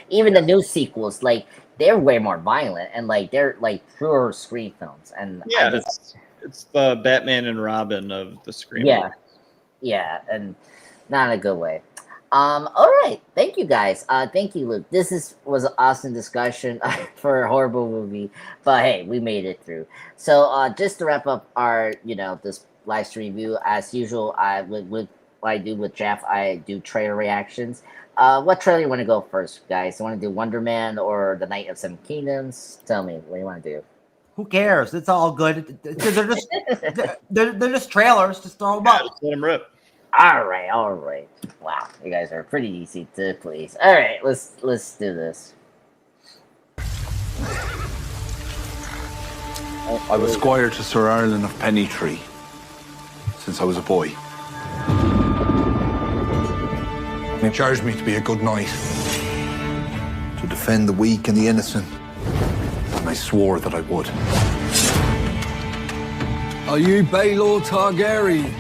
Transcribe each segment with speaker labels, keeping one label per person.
Speaker 1: even the new sequels, like they're way more violent and like they're like pure screen films. And I
Speaker 2: Yeah,
Speaker 1: just
Speaker 2: it's the Batman and Robin of the Scream.
Speaker 1: yeah, yeah, and not in a good way. All right, thank you guys. Thank you, Luke. Was an awesome discussion for a horrible movie, but hey, we made it through. So, just to wrap up our, this live stream review, as usual, I with what I do with Jeff, I do trailer reactions. What trailer you want to go first, guys? You want to do Wonder Man or The Night of Seven Kingdoms? Tell me what you want to do.
Speaker 3: Who cares? It's all good. They're just trailers. Just throw them up.
Speaker 2: Just let them rip.
Speaker 1: All right. Wow, you guys are pretty easy to please. All right, let's do this.
Speaker 4: I was squire to Sir Ireland of Pennytree since I was a boy. He charged me to be a good knight, to defend the weak and the innocent, and I swore that I would.
Speaker 5: Are you Baelor Targaryen?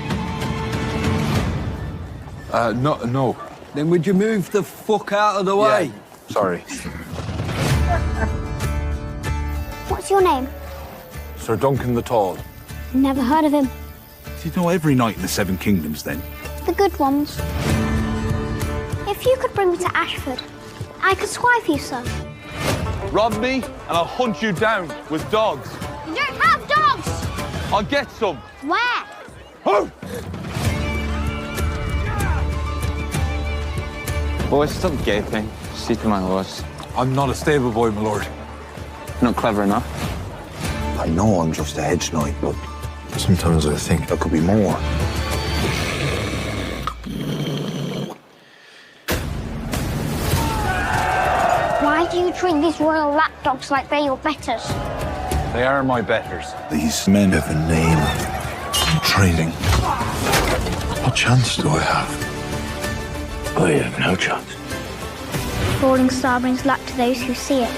Speaker 4: No.
Speaker 5: Then would you move the fuck out of the way?
Speaker 4: Yeah, sorry.
Speaker 6: What's your name?
Speaker 4: Sir Duncan the Tall.
Speaker 6: Never heard of him.
Speaker 4: Do you know every knight in the Seven Kingdoms, then?
Speaker 6: The good ones. If you could bring me to Ashford, I could swipe you, sir.
Speaker 4: Rob me, and I'll hunt you down with dogs.
Speaker 6: You don't have dogs!
Speaker 4: I'll get some.
Speaker 6: Where?
Speaker 4: Oh!
Speaker 7: Boys, stop gaping. See to my horse.
Speaker 4: I'm not a stable boy, my lord.
Speaker 7: Not clever enough.
Speaker 4: I know I'm just a hedge knight, but sometimes I think there could be more.
Speaker 6: Why do you treat these royal lapdogs like they're your betters?
Speaker 4: They are my betters. These men have a name. I'm trading. What chance do I have? I have no chance.
Speaker 6: Falling star brings luck to those who see it.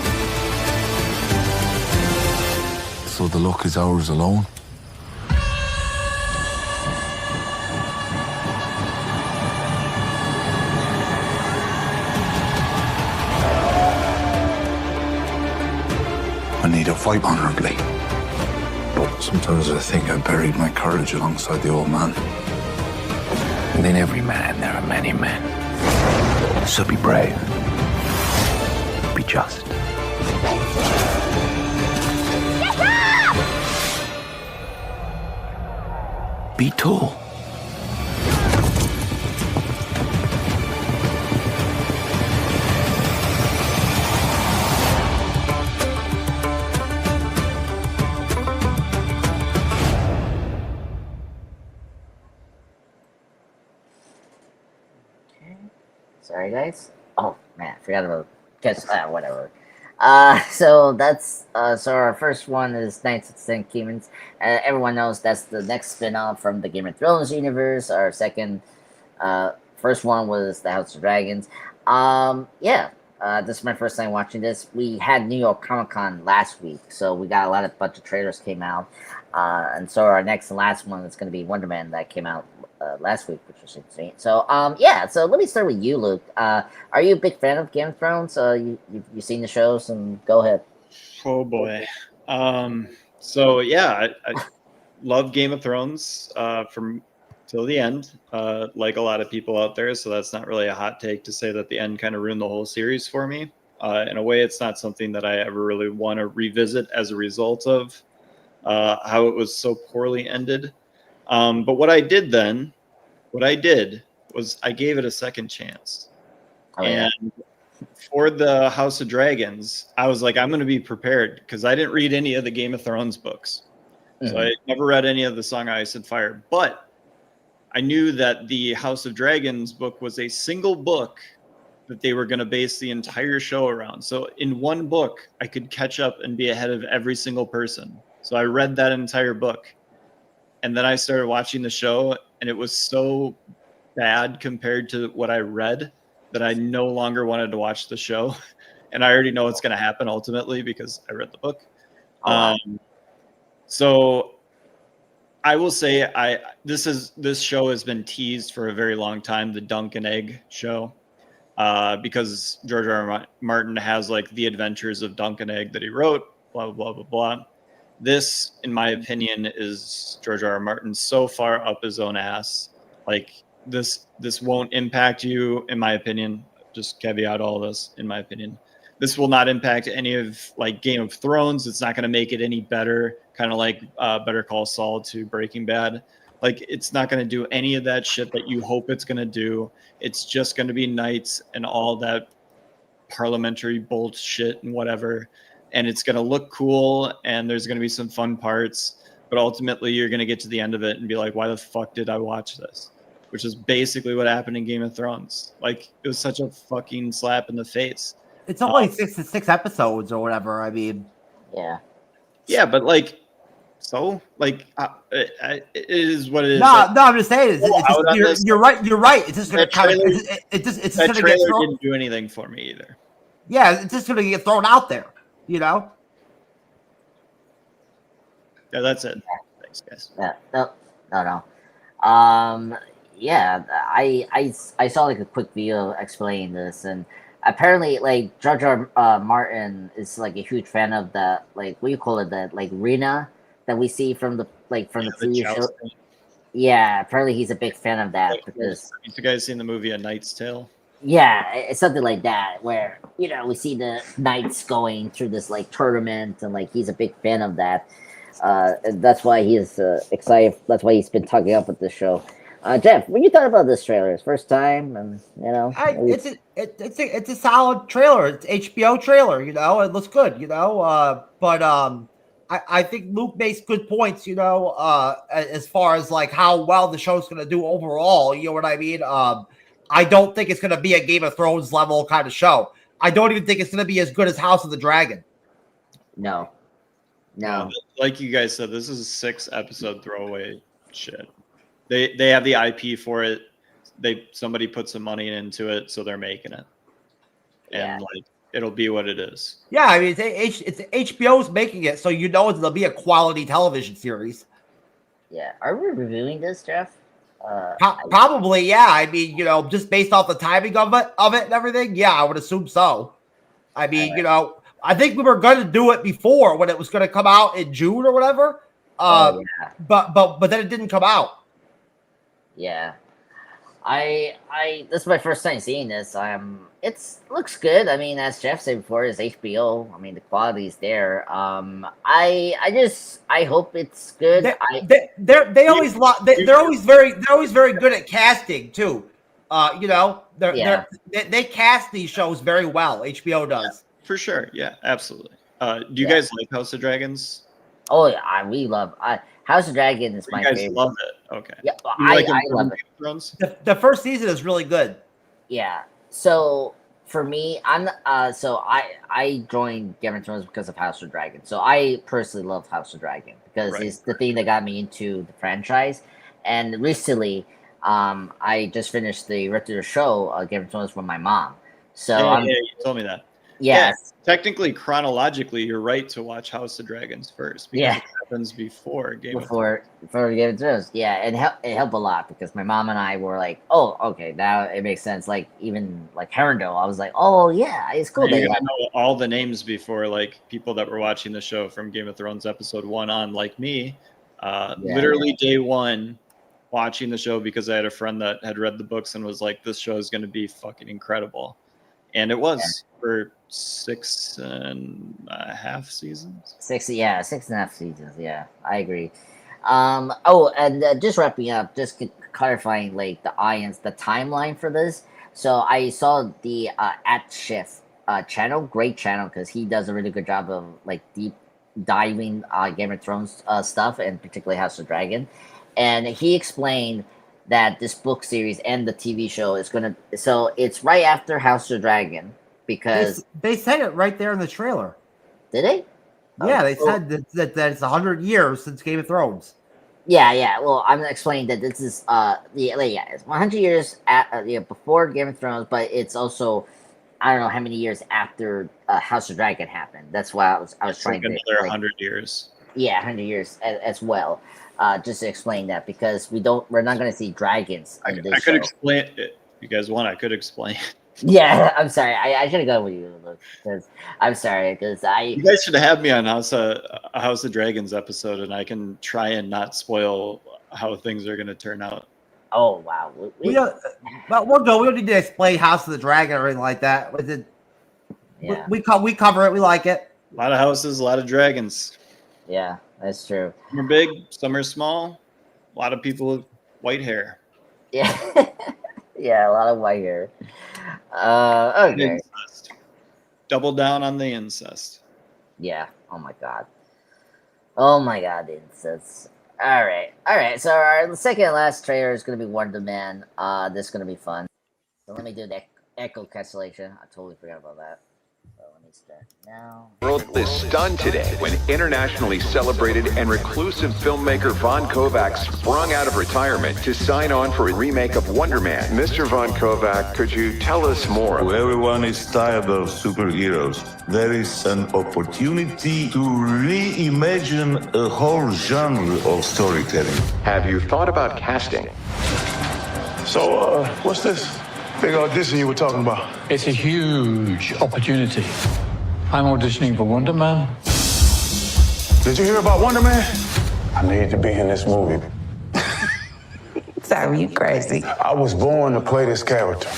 Speaker 4: So the luck is ours alone? I need to fight honorably. But sometimes I think I buried my courage alongside the old man.
Speaker 7: Within every man, there are many men. So be brave. Be just.
Speaker 6: Get up!
Speaker 7: Be tall.
Speaker 1: Sorry, guys. Oh man, I forgot about whatever. So that's so our first one is Knights of the Seven Kingdoms. Everyone knows that's the next spin-off from the Game of Thrones universe. Our first one was the House of Dragons. This is my first time watching this. We had New York Comic Con last week, so we got a bunch of trailers came out, and so our next and last one is going to be Wonder Man that came out last week, which was insane. So so let me start with you, Luke. Are you a big fan of Game of Thrones? You've seen the shows, and go ahead.
Speaker 2: Oh boy. So yeah, I love Game of Thrones from till the end, like a lot of people out there. So that's not really a hot take to say that the end kind of ruined the whole series for me. In a way, it's not something that I ever really want to revisit as a result of how it was so poorly ended. But what I did was I gave it a second chance. And for the House of Dragons, I was like, I'm going to be prepared because I didn't read any of the Game of Thrones books. Mm-hmm. So I never read any of the Song of Ice and Fire. But I knew that the House of Dragons book was a single book that they were going to base the entire show around. So in one book, I could catch up and be ahead of every single person. So I read that entire book. And then I started watching the show, and it was so bad compared to what I read that I no longer wanted to watch the show. And I already know what's going to happen ultimately because I read the book. So I will say this show has been teased for a very long time, the Dunk and Egg show. because George R. Martin has like the Adventures of Dunk and Egg that he wrote, blah, blah, blah, blah, blah. This, in my opinion, is George R. R. Martin so far up his own ass. Like this won't impact you, in my opinion. Just caveat all this, in my opinion. This will not impact any of like Game of Thrones. It's not going to make it any better. Kind of like Better Call Saul to Breaking Bad. Like it's not going to do any of that shit that you hope it's going to do. It's just going to be knights and all that parliamentary bullshit and whatever. And it's going to look cool and there's going to be some fun parts, but ultimately you're going to get to the end of it and be like, why the fuck did I watch this? Which is basically what happened in Game of Thrones. Like it was such a fucking slap in the face.
Speaker 3: It's only 6 episodes or whatever. I mean,
Speaker 2: yeah, but like, so like it is what it is.
Speaker 3: No,
Speaker 2: like,
Speaker 3: I'm just saying. You're right. You're right. It's just gonna kind of. It's just
Speaker 2: that
Speaker 3: gonna
Speaker 2: trailer
Speaker 3: get thrown.
Speaker 2: didn't do anything for me either.
Speaker 3: Yeah, it's just gonna get thrown out there. You know.
Speaker 2: Yeah, that's it. Thanks, guys.
Speaker 1: Yeah, no. Yeah, I saw like a quick video explaining this, and apparently, like George R. Martin is like a huge fan of the like what do you call it, the like arena that we see from the TV show.
Speaker 2: jousting.
Speaker 1: Yeah, apparently he's a big fan of that
Speaker 2: Like,
Speaker 1: because
Speaker 2: you guys seen the movie A Knight's Tale?
Speaker 1: yeah, it's something like that where we see the knights going through this like tournament, and like he's a big fan of that. And that's why he is excited. That's why he's been talking up with the show. Jeff, when you thought about this trailer, it's first time, and
Speaker 3: it's a solid trailer. It's HBO trailer. It looks good. But I think Luke makes good points. As far as like how well the show's going to do overall. You know what I mean? I don't think it's going to be a Game of Thrones level kind of show. I don't even think it's going to be as good as House of the Dragon.
Speaker 1: No.
Speaker 2: Like you guys said, this is a 6-episode throwaway shit. They have the IP for it. Somebody put some money into it, so they're making it, and like it'll be what it is.
Speaker 3: Yeah, I mean it's HBO's making it, so it'll be a quality television series.
Speaker 1: Yeah, are we reviewing this, Jeff?
Speaker 3: Probably, yeah. I mean, just based off the timing of it and everything, yeah, I would assume so. I mean, I think we were going to do it before when it was going to come out in June or whatever. But then it didn't come out.
Speaker 1: Yeah, this is my first time seeing this. It looks good. I mean, as Jeff said before, it's HBO. I mean, the quality's there. I hope it's good.
Speaker 3: They're always very good at casting too. They cast these shows very well. HBO does.
Speaker 2: Yeah, for sure. Yeah, absolutely. Do you guys like House of Dragons?
Speaker 1: Oh yeah, we love House of Dragon is my favorite.
Speaker 2: You guys love it. Okay.
Speaker 1: Yeah, I love it.
Speaker 3: The first season is really good.
Speaker 1: Yeah. So for me, I joined Game of Thrones because of House of Dragon. So I personally love House of Dragon because it's the thing that got me into the franchise. And recently, I just finished the rest of the show, Game of Thrones, with my mom. So
Speaker 2: you told me that.
Speaker 1: Yes.
Speaker 2: Yeah, technically, chronologically, you're right to watch House of Dragons first because it happens before Game of Thrones.
Speaker 1: Yeah, it helped a lot because my mom and I were like, oh, okay, now it makes sense. Like even like Herondale, I was like, oh yeah, it's cool.
Speaker 2: You gotta know all the names before like people that were watching the show from Game of Thrones episode 1 on, like me. Literally day 1, watching the show because I had a friend that had read the books and was like, this show is going to be fucking incredible. And it was for 6.5 seasons.
Speaker 1: 6.5 seasons. Yeah, I agree. And just wrapping up, just clarifying like the timeline for this. So I saw the @Shift channel, great channel because he does a really good job of like deep diving Game of Thrones stuff, and particularly House of Dragon. And he explained that this book series and the TV show is so it's right after House of Dragon because
Speaker 3: they said it right there in the trailer.
Speaker 1: Did they?
Speaker 3: Yeah, they said that it's 100 years since Game of Thrones.
Speaker 1: Yeah. Well, I'm explaining that this is it's 100 years before Game of Thrones, but it's also I don't know how many years after House of Dragon happened. That's why I was trying to
Speaker 2: another 100 years.
Speaker 1: Yeah, 100 years as well. Just to explain that because we're not going to see dragons.
Speaker 2: I could explain it. If you guys want, I could explain
Speaker 1: Yeah, I'm sorry. I should have gone with you, Luke, because I'm sorry, because
Speaker 2: You guys should have me on a House of Dragons episode, and I can try and not spoil how things are going to turn out.
Speaker 1: Oh wow,
Speaker 3: We don't, but we'll go. We don't need to explain House of the Dragon or anything like that. With it,
Speaker 1: yeah,
Speaker 3: we cover it. We like it.
Speaker 2: A lot of houses, a lot of dragons.
Speaker 1: yeah, that's true.
Speaker 2: Some are big, some are small. A lot of people with white hair.
Speaker 1: Yeah, yeah, a lot of white hair. Okay.
Speaker 2: Incest. Double down on the incest.
Speaker 1: Yeah. Oh my god. Oh my god, incest. All right. So our second and last trailer is gonna be Wonder Man. This is gonna be fun. So let me do the echo cancellation. I totally forgot about that. So let me start now.
Speaker 8: The world is stunned today when internationally celebrated and reclusive filmmaker Von Kovac sprung out of retirement to sign on for a remake of Wonder Man. Mr. Von Kovac, could you tell us more?
Speaker 4: Everyone is tired of superheroes. There is an opportunity to reimagine a whole genre of storytelling.
Speaker 8: Have you thought about casting?
Speaker 4: So, what's this big audition you were talking about?
Speaker 5: It's a huge opportunity. I'm auditioning for Wonder Man.
Speaker 4: Did you hear about Wonder Man? I need to be in this movie.
Speaker 9: Sorry, you crazy.
Speaker 4: I was born to play this character.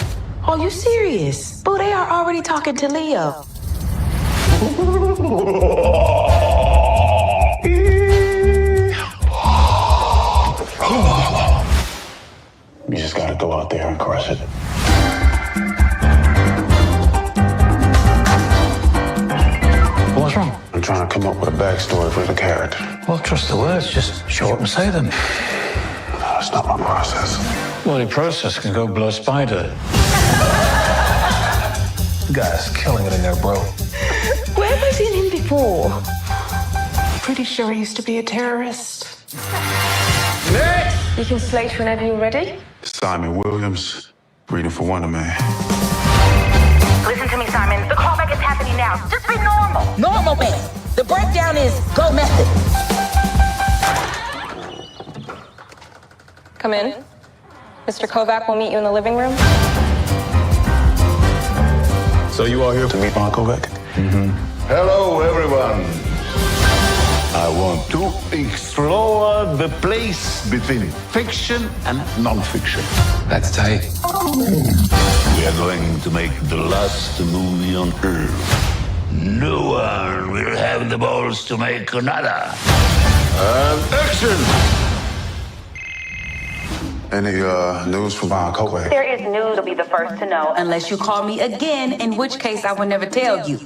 Speaker 9: Are you serious? Boo, they are already talking to Leo.
Speaker 4: You just gotta go out there and crush it.
Speaker 5: What's wrong?
Speaker 4: I'm trying to come up with a backstory for the character.
Speaker 5: Well, trust the words. Just show up and say them.
Speaker 4: That's not my process.
Speaker 5: Well, the process can go blow a spider.
Speaker 7: The guy's killing it in there, bro.
Speaker 9: Where have I seen him before?
Speaker 10: Pretty sure he used to be a terrorist.
Speaker 8: Next!
Speaker 10: You can slate whenever you're ready.
Speaker 4: Simon Williams, reading for Wonder Man.
Speaker 11: Listen to me, Simon. The callback is happening now. Just be normal.
Speaker 9: Normal man. The breakdown is go method.
Speaker 10: Come in. Mr. Kovac will meet you in the living room.
Speaker 4: So you are here to meet Von Kovac? Mm-hmm. Hello, everyone. I want to explore the place between fiction and non-fiction.
Speaker 7: That's tight.
Speaker 4: We are going to make the last movie on Earth. No one will have the balls to make another. And action! Any news from Von Kovac?
Speaker 11: There is news you'll be the first to know.
Speaker 9: Unless you call me again, in which case I will never tell you.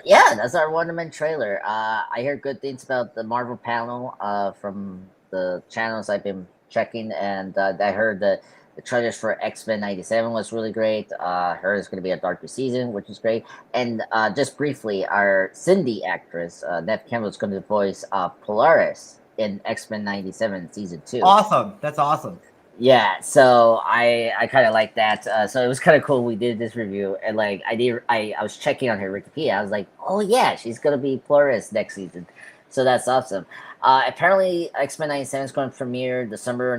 Speaker 1: Yeah, that's our Wonder Man trailer. I hear good things about the Marvel panel from the channels I've been checking, and I heard the trailers for X-Men 97 was really great. Heard it's going to be a darker season, which is great. And just briefly, our Cindy actress, Neve Campbell, is going to voice Polaris in X-Men 97 season 2.
Speaker 3: Awesome. That's awesome.
Speaker 1: Yeah, so I kind of like that. So it was kind of cool. We did this review, and like I was checking on her Wikipedia. I was like, oh yeah, she's gonna be Polaris next season. So that's awesome. Apparently, X-Men 97 is going to premiere the summer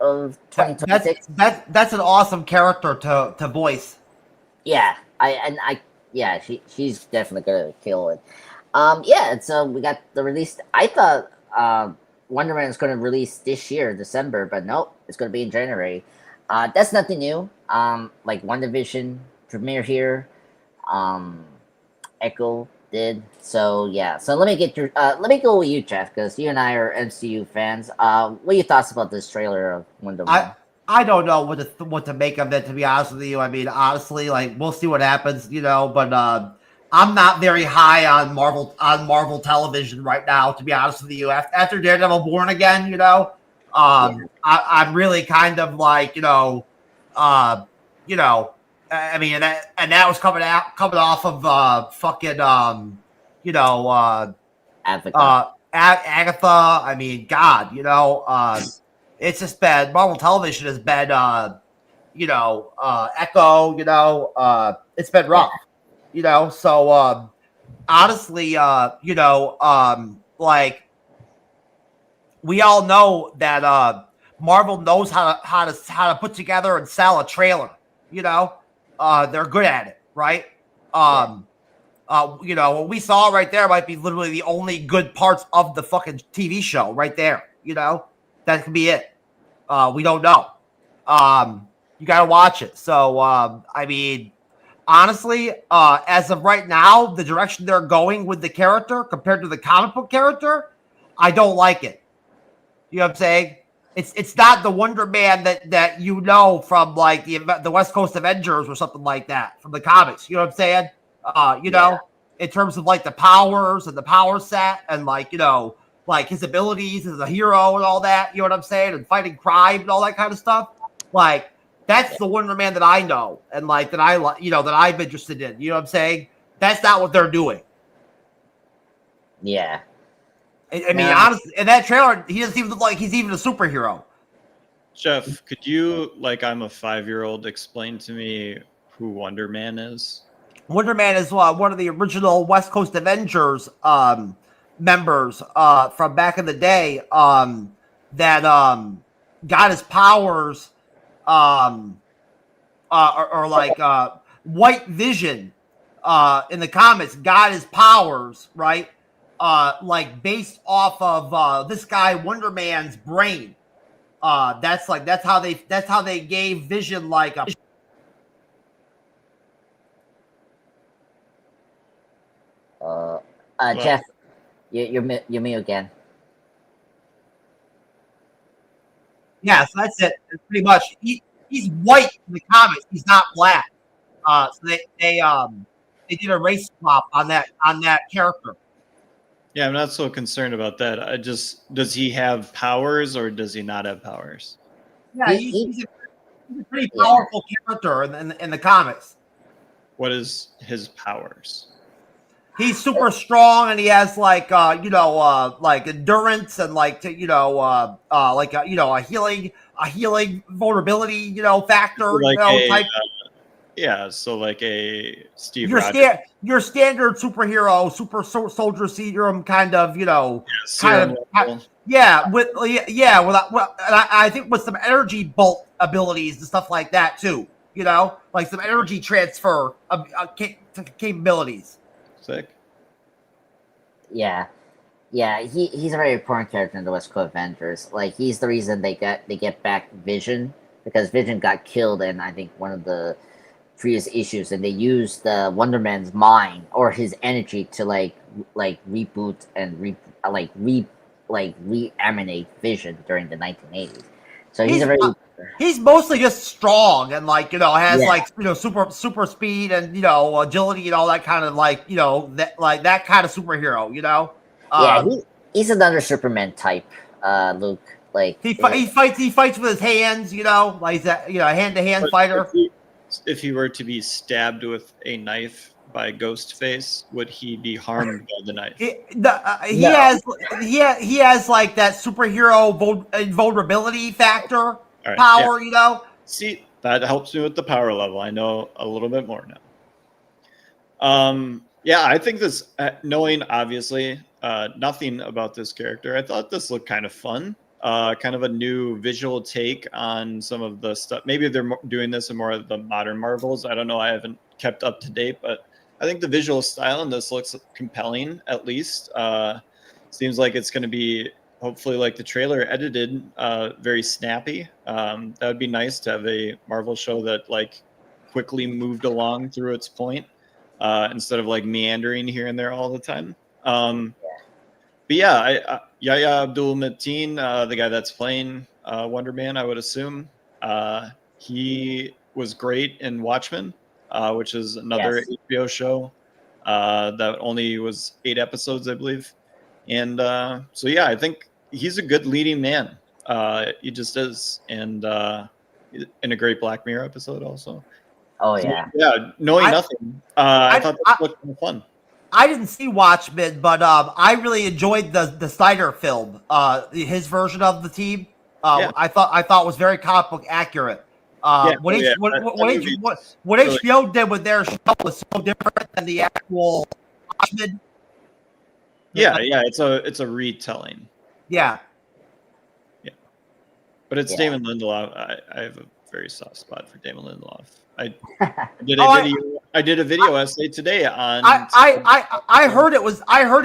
Speaker 1: of 2026.
Speaker 3: That's an awesome character to voice.
Speaker 1: Yeah, she's definitely gonna kill it. Yeah, so we got the release. I thought Wonder Man is going to release this year, December, but nope, it's going to be in January. That's nothing new. Like WandaVision premiere here. Echo did. So yeah. So let me go with you, Jeff, because you and I are MCU fans. What are your thoughts about this trailer of Wonder Man?
Speaker 3: I don't know what to make of it, to be honest with you. I mean, honestly, like we'll see what happens, but I'm not very high on Marvel television right now, to be honest with you. After Daredevil Born Again, I'm really kind of like, I mean, and that was coming off of fucking Agatha. I mean, God, it's just bad. Marvel television has been Echo, it's been rough, so honestly, like we all know that Marvel knows how to put together and sell a trailer. They're good at it, right? What we saw right there might be literally the only good parts of the fucking TV show right there. That could be it. We don't know. You got to watch it. So, I mean, honestly, as of right now, the direction they're going with the character compared to the comic book character, I don't like it. You know what I'm saying? It's not the Wonder Man that from like the West Coast Avengers or something like that from the comics. You know what I'm saying? In terms of like the powers and the power set and like his abilities as a hero and all that. You know what I'm saying? And fighting crime and all that kind of stuff. Like that's the Wonder Man that I know and like that I'm interested in. You know what I'm saying? That's not what they're doing.
Speaker 1: Yeah.
Speaker 3: I mean, honestly, in that trailer, he doesn't even look like he's even a superhero.
Speaker 2: Jeff, could you, like I'm a 5-year-old, explain to me who Wonder Man is?
Speaker 3: Wonder Man is one of the original West Coast Avengers members from back in the day that got his powers or like White Vision in the comics got his powers, right? Like based off of this guy Wonder Man's brain. That's how they gave Vision like a
Speaker 1: Jeff, you're me again.
Speaker 3: Yeah, so that's it. It's pretty much he's white in the comics. He's not black. So they did a race swap on that character.
Speaker 2: Yeah, I'm not so concerned about that. Does he have powers or does he not have powers?
Speaker 3: Yeah, he's a pretty powerful character in the comics.
Speaker 2: What is his powers?
Speaker 3: He's super strong and he has like like endurance and like a healing vulnerability factor type.
Speaker 2: So like a Steve Rogers.
Speaker 3: Your standard superhero, super soldier serum kind of I think with some energy bolt abilities and stuff like that too. Like some energy transfer capabilities.
Speaker 2: Sick.
Speaker 1: Yeah, he's a very important character in the West Coast Avengers. Like he's the reason they get back Vision because Vision got killed in I think one of the previous issues, and they used the Wonder Man's mind or his energy to like reboot and reanimate Vision during the 1980s. So
Speaker 3: he's mostly just strong and has super speed and agility and all that kind of that kind of superhero.
Speaker 1: He's another Superman type, Luke. Like
Speaker 3: he fights with his hands, like he's a hand-to-hand fighter.
Speaker 2: If he were to be stabbed with a knife by Ghostface, would he be harmed by the knife?
Speaker 3: He has like that superhero invulnerability factor power,
Speaker 2: See, that helps me with the power level. I know a little bit more now. I think this, knowing obviously nothing about this character, I thought this looked kind of fun. Kind of a new visual take on some of the stuff. Maybe they're doing this in more of the modern Marvels. I don't know. I haven't kept up to date, but I think the visual style in this looks compelling, at least. Seems like it's going to be, hopefully, like the trailer edited, very snappy. That would be nice to have a Marvel show that like quickly moved along through its point instead of like meandering here and there all the time. But yeah, Yahya Abdul-Mateen, the guy that's playing Wonder Man, I would assume, he was great in Watchmen, which is another HBO show that only was 8 episodes, I believe. And so, yeah, I think he's a good leading man. He just is. And in a great Black Mirror episode also.
Speaker 1: Oh, yeah.
Speaker 2: So, yeah, knowing nothing, I thought this looked kind of fun.
Speaker 3: I didn't see Watchmen, but I really enjoyed the Snyder film. His version of the team, I thought was very comic book accurate. What HBO did with their show was so different than the actual Watchmen.
Speaker 2: Yeah, it's a retelling.
Speaker 3: Yeah.
Speaker 2: But it's Damon Lindelof. I have a very soft spot for Damon Lindelof. I did a video essay today on.
Speaker 3: I heard it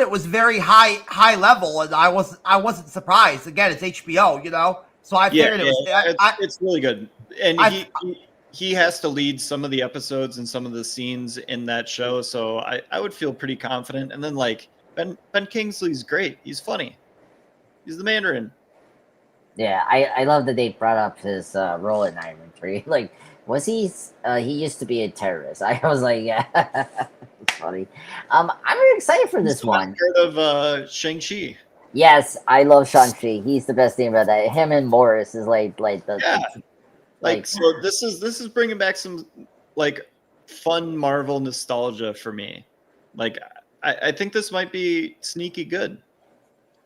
Speaker 3: was very high level, and I wasn't surprised. Again, it's HBO, so I figured
Speaker 2: it's really good, and he has to lead some of the episodes and some of the scenes in that show, so I would feel pretty confident. And then like Ben Kingsley's great. He's funny. He's the Mandarin.
Speaker 1: Yeah, I love that they brought up his role in Iron Man 3. Like, was he used to be a terrorist. I was like, yeah, it's funny. I'm very excited for this one.
Speaker 2: Heard of Shang-Chi?
Speaker 1: Yes, I love Shang-Chi. He's the best thing about that. Him and Morris is like
Speaker 2: so this is bringing back some like fun Marvel nostalgia for me. Like, I think this might be sneaky good.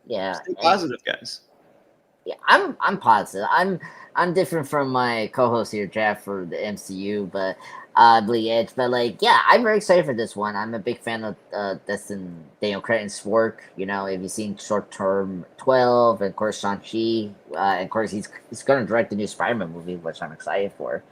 Speaker 1: Yeah,
Speaker 2: stay positive, guys.
Speaker 1: Yeah, I'm positive. I'm different from my co-host here, Jeff, for the MCU, but Bleak Edge. But like, yeah, I'm very excited for this one. I'm a big fan of Daniel Cretton's work. If you've seen Short Term 12, and of course Shang-Chi, and of course he's going to direct the new Spider-Man movie, which I'm excited for.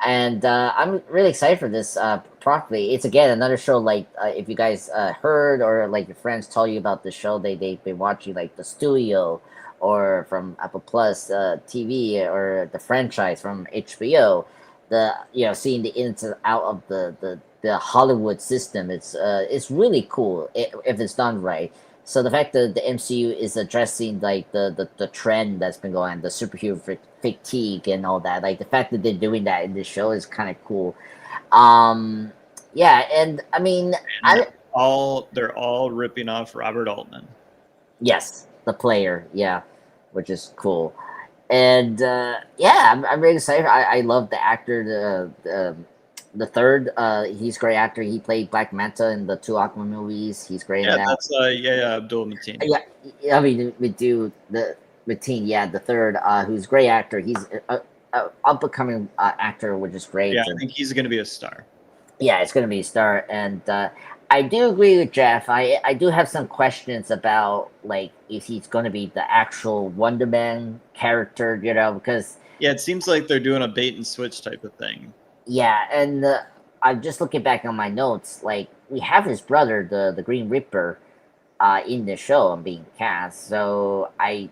Speaker 1: And I'm really excited for this properly. It's again another show like if you guys heard or like your friends tell you about the show, they've been watching like The Studio, or from Apple Plus TV, or the franchise from HBO, seeing the ins and out of the Hollywood system. It's really cool if it's done right. So the fact that the MCU is addressing like the trend that's been going on, the superhero fatigue and all that, like the fact that they're doing that in this show is kind of cool. Yeah, and I mean,
Speaker 2: they're all ripping off Robert Altman.
Speaker 1: Yes, the player, yeah, which is cool. And yeah, I'm really excited. I love the actor, the third. He's a great actor. He played Black Manta in the 2 Aquaman movies. He's great in that.
Speaker 2: That's Abdul Mateen.
Speaker 1: Yeah, I mean we do the Mateen. Yeah, the third. Who's a great actor. He's a up and coming actor, which is great.
Speaker 2: Yeah, I think he's going to be a star.
Speaker 1: Yeah, it's going to be a star, and I do agree with Jeff. I do have some questions about like if he's going to be the actual Wonder Man character, because
Speaker 2: it seems like they're doing a bait and switch type of thing.
Speaker 1: Yeah, and I'm just looking back on my notes. Like we have his brother, the Green Reaper, in the show and being cast. So I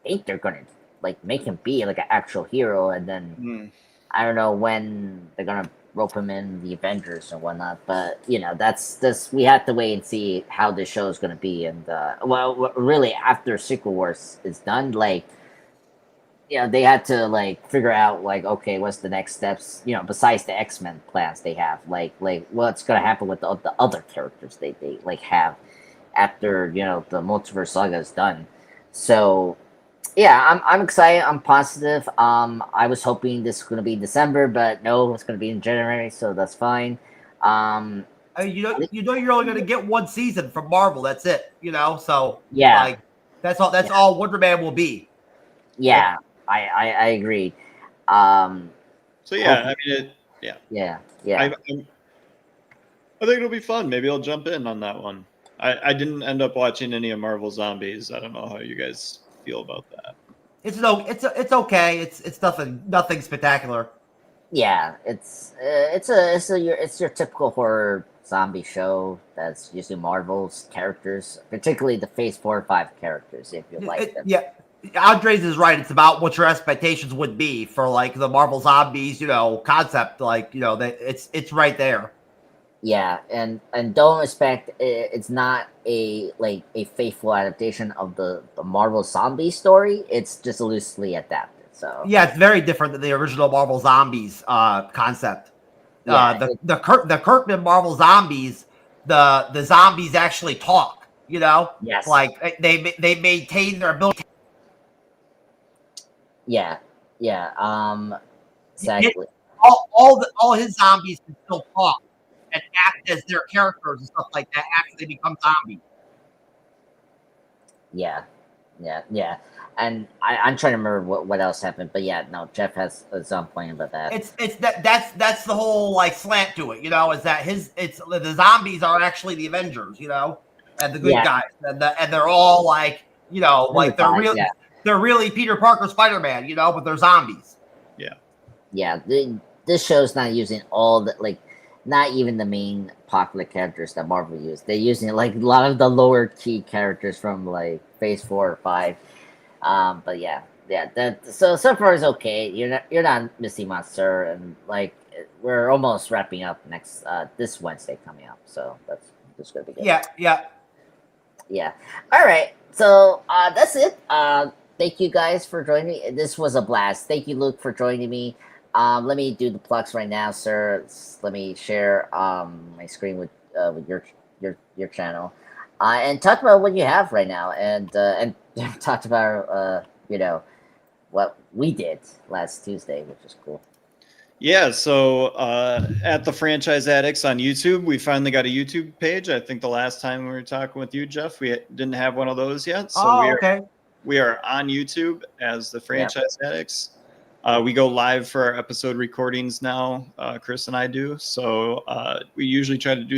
Speaker 1: think they're going to like make him be like an actual hero, and then I don't know when they're gonna rope him in the Avengers and whatnot, but that's we have to wait and see how this show is going to be. And really after Secret Wars is done, like they had to like figure out like, okay, what's the next steps, besides the X-Men plans they have, like what's going to happen with the other characters they like have after the multiverse saga is done. So yeah, I'm excited. I'm positive. I was hoping this was going to be in December, but no, it's going to be in January, so that's fine.
Speaker 3: I mean, you're only going to get one season from Marvel. That's it. So
Speaker 1: yeah,
Speaker 3: like that's all. That's all Wonder Man will be.
Speaker 1: Yeah, I agree.
Speaker 2: So yeah, I mean,
Speaker 1: yeah.
Speaker 2: I think it'll be fun. Maybe I'll jump in on that one. I didn't end up watching any of Marvel Zombies. I don't know how you guys feel about that.
Speaker 3: It's okay. It's nothing spectacular.
Speaker 1: Yeah, it's your typical horror zombie show that's using Marvel's characters, particularly the Phase 4 and 5 characters, if you like them.
Speaker 3: Yeah, Andres is right. It's about what your expectations would be for like the Marvel Zombies, concept. Like it's right there.
Speaker 1: Yeah, and don't expect it's not a faithful adaptation of the Marvel zombie story. It's just loosely adapted. So
Speaker 3: yeah, it's very different than the original Marvel Zombies concept.
Speaker 1: Yeah,
Speaker 3: the Kirkman Marvel Zombies, the zombies actually talk.
Speaker 1: Yes.
Speaker 3: Like they maintain their ability.
Speaker 1: Yeah. Exactly.
Speaker 3: All his zombies can still talk and act as their characters and stuff like that after they become zombies.
Speaker 1: Yeah. yeah. And I'm trying to remember what else happened, but yeah, no, Jeff has some point about that.
Speaker 3: It's that's the whole like slant to it, you know, is that it's the zombies are actually the Avengers, you know, and the good guys, and they're all like, you know, like they're really Peter Parker Spider-Man, you know, but they're zombies.
Speaker 1: Yeah. This show's not using all the like, not even the main popular characters that Marvel used. They're using like a lot of the lower key characters from like Phase 4 or 5. But yeah, that so far is okay. You're not missing much, sir, and like we're almost wrapping up next this Wednesday coming up, so that's gonna be good.
Speaker 3: Yeah.
Speaker 1: All right, so that's it. Thank you guys for joining me. This was a blast. Thank you, Luke, for joining me. Let me do the plugs right now, sir. Let me share my screen with your channel. And talk about what you have right now, and talked about you know, what we did last Tuesday, which is cool.
Speaker 2: Yeah, so at the Franchise Addicts on YouTube, we finally got a YouTube page. I think the last time we were talking with you, Jeff, we didn't have one of those yet. So we are on YouTube as the Franchise Addicts. We go live for our episode recordings now. Chris and I do. So we usually try to do